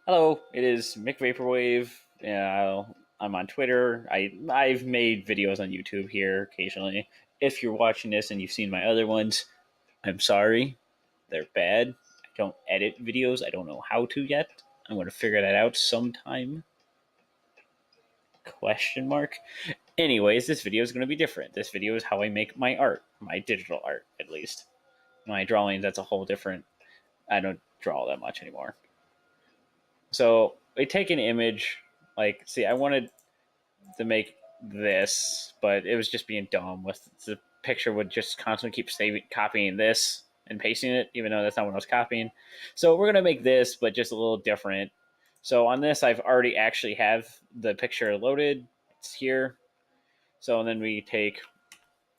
Hello, it is Mick Vaporwave. I'm on Twitter. I've made videos on YouTube here occasionally. If you're watching this and you've seen my other ones, I'm sorry. They're bad. I don't edit videos. I don't know how to yet. I'm going to figure that out sometime. Question mark. Anyways, this video is going to be different. This video is how I make my art, my digital art at least. My drawings, that's a whole different. I don't draw that much anymore. So I take an image, see, I wanted to make this, but it was just being dumb. With the picture would just constantly keep copying this and pasting it, even though that's not what I was copying. So we're gonna make this, but just a little different. So on this, I've already actually have the picture loaded. It's here. So then we take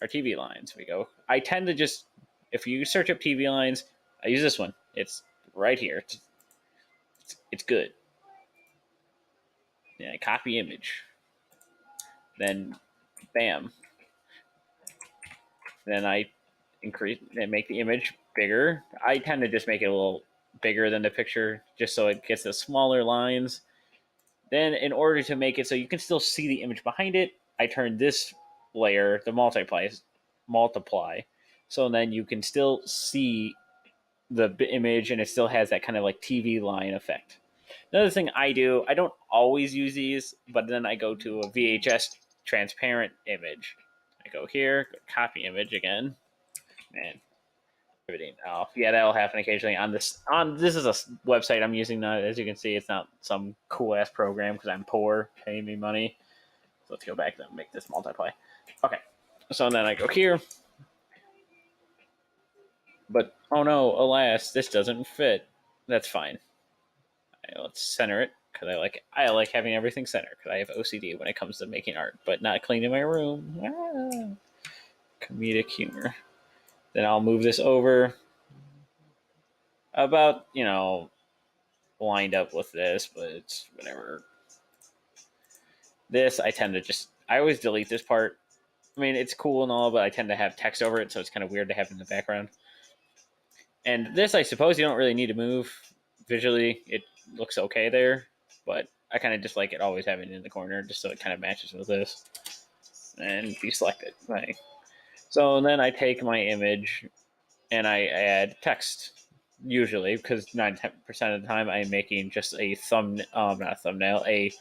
our TV lines. We go. I tend to just, if you search up TV lines, I use this one. It's right here. It's good. Yeah, copy image. Then, bam. Then I increase and make the image bigger. I tend to just make it a little bigger than the picture, just so it gets the smaller lines. Then, in order to make it so you can still see the image behind it, I turn this layer, the multiply, so then you can still see the image, and it still has that kind of like TV line effect. Another thing I do, I don't always use these, but then I go to a VHS transparent image. I go here, go copy image again, and everything. Oh, yeah, that'll happen occasionally on this. This is a website I'm using now. As you can see, it's not some cool ass program because I'm poor, paying me money. So let's go back and make this multiply. Okay, so then I go here, but oh no, alas, this doesn't fit. That's fine. Let's center it because I like having everything centered because I have OCD when it comes to making art, but not cleaning my room. Comedic humor. Then I'll move this over about lined up with this, but it's whatever. This I tend to I always delete this part. I mean, it's cool and all, but I tend to have text over it, so it's kind of weird to have in the background. And this, I suppose, you don't really need to move visually. It looks okay there, but I kind of just like it always having it in the corner, just so it kind of matches with this. And deselect it. Right. So then I take my image and I add text. Usually, because 90% of the time I'm making just a not a thumbnail, a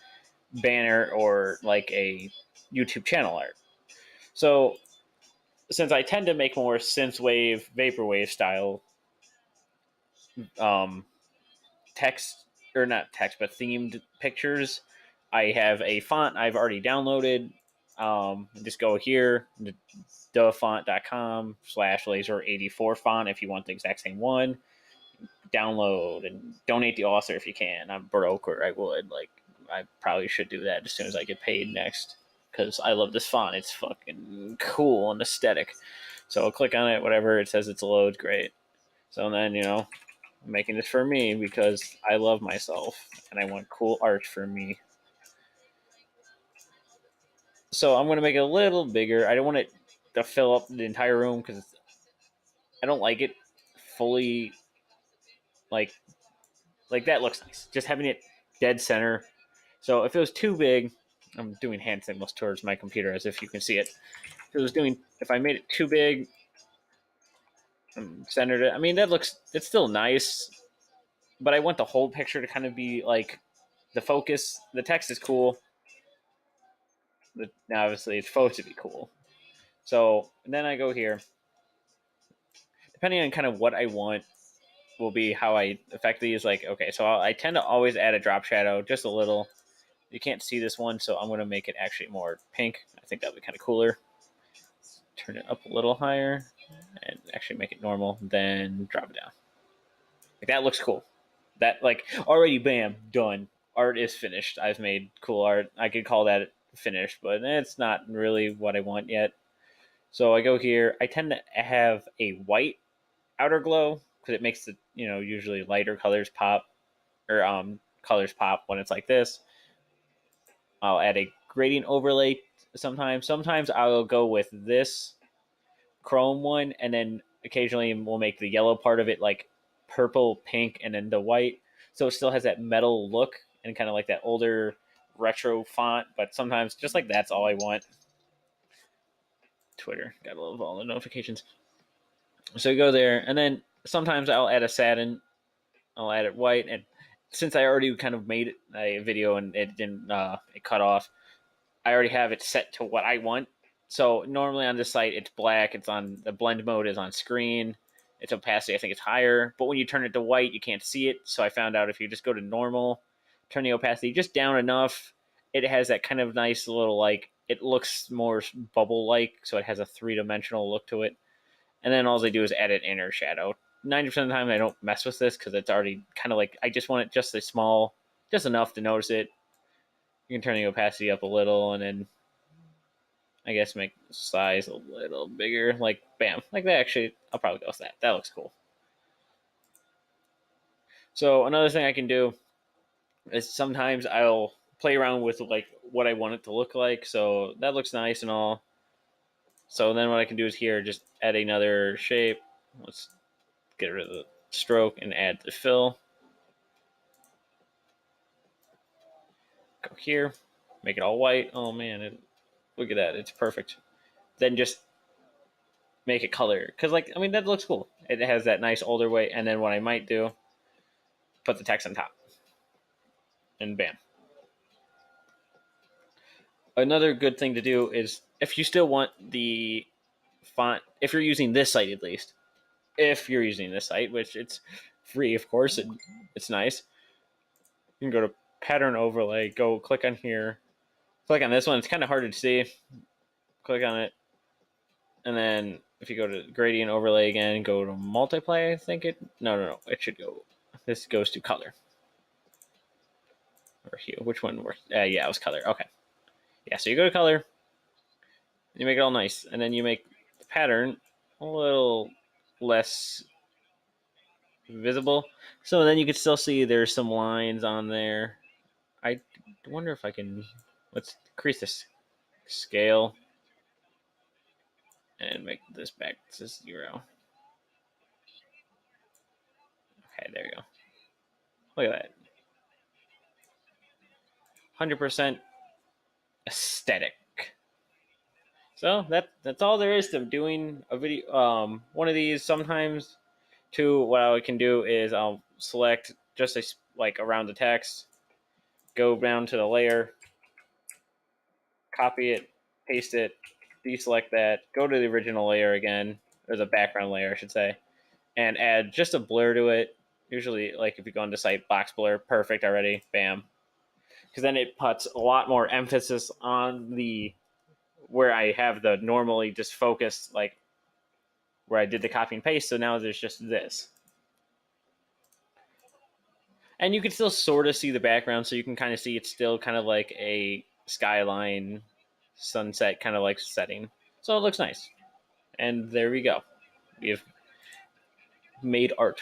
banner or like a YouTube channel art. So since I tend to make more synthwave, vaporwave style um, text or not text, but themed pictures, I have a font I've already downloaded. Just go here, dafont.com/laser84 font if you want the exact same one. Download and donate the author if you can. I'm broke, or I would I probably should do that as soon as I get paid next because I love this font. It's fucking cool and aesthetic. So I'll click on it, whatever it says, it's load, great. So then I'm making this for me because I love myself and I want cool art for me. So I'm gonna make it a little bigger. I don't want it to fill up the entire room because I don't like it fully like that looks nice. Just having it dead center. So if it was too big, I'm doing hand signals towards my computer as if you can see it. If I made it too big, centered it. I mean, it's still nice, but I want the whole picture to kind of be like the focus. The text is cool. Now, obviously, it's supposed to be cool. So then I go here. Depending on kind of what I want, will be how I affect these. Like, okay, so I tend to always add a drop shadow, just a little. You can't see this one, so I'm going to make it actually more pink. I think that'll be kind of cooler. Turn it up a little higher and actually make it normal, then drop it down. Like, that looks cool. That, already, bam, done. Art is finished. I've made cool art. I could call that finished, but it's not really what I want yet. So I go here. I tend to have a white outer glow because it makes the usually lighter colors pop, or colors pop when it's like this. I'll add a gradient overlay sometimes. Sometimes I'll go with this chrome one, and then occasionally we'll make the yellow part of it like purple, pink, and then the white. so it still has that metal look and kind of like that older retro font. But sometimes just like that's all I want. Twitter, gotta love all the notifications. So you go there, and then sometimes I'll add a satin. I'll add it white, and since I already kind of made a video and it didn't it cut off, I already have it set to what I want. So normally on this site it's black. It's on the blend mode is on screen. Its opacity I think it's higher, but when you turn it to white you can't see it. So I found out if you just go to normal, turn the opacity just down enough, it has that kind of nice little like it looks more bubble like, so it has a 3-dimensional look to it. And then all they do is add an inner shadow. 90% of the time I don't mess with this because it's already kind of like I just want it just a small, just enough to notice it. You can turn the opacity up a little, and then I guess make the size a little bigger. Like bam, like that. Actually, I'll probably go with that. That looks cool. So another thing I can do is sometimes I'll play around with like what I want it to look like. So that looks nice and all. So then what I can do is here just add another shape. Let's get rid of the stroke and add the fill. Go here, make it all white. Oh man, look at that, it's perfect. Then just make it color, because like I mean that looks cool. It has that nice older way, and then what I might do, put the text on top, and bam. Another good thing to do is if you still want the font, if you're using this site at least, if you're using this site, which it's free, of course, it's nice. You can go to pattern overlay, go click on here, click on this one. It's kind of hard to see. Click on it, and then if you go to gradient overlay again, go to multiply. I think it. No. It should go. This goes to color or hue. Which one worked? Yeah, it was color. Okay. Yeah, so you go to color, and you make it all nice, and then you make the pattern a little less visible. So then you can still see there's some lines on there. I wonder if I can. Let's increase this scale and make this back to 0. Okay, there you go. Look at that. 100% aesthetic. So that's all there is to doing a video. One of these. Sometimes, too, what I can do is I'll select just like around the text, go down to the layer, copy it, paste it, deselect that, go to the original layer again, or the background layer, I should say, and add just a blur to it. Usually, like if you go into site, box blur, perfect already, bam. Because then it puts a lot more emphasis on the where I have the normally just focused, like where I did the copy and paste. So now there's just this. And you can still sort of see the background, so you can kind of see it's still kind of like a skyline, sunset kind of like setting. So it looks nice. And there we go. We have made art.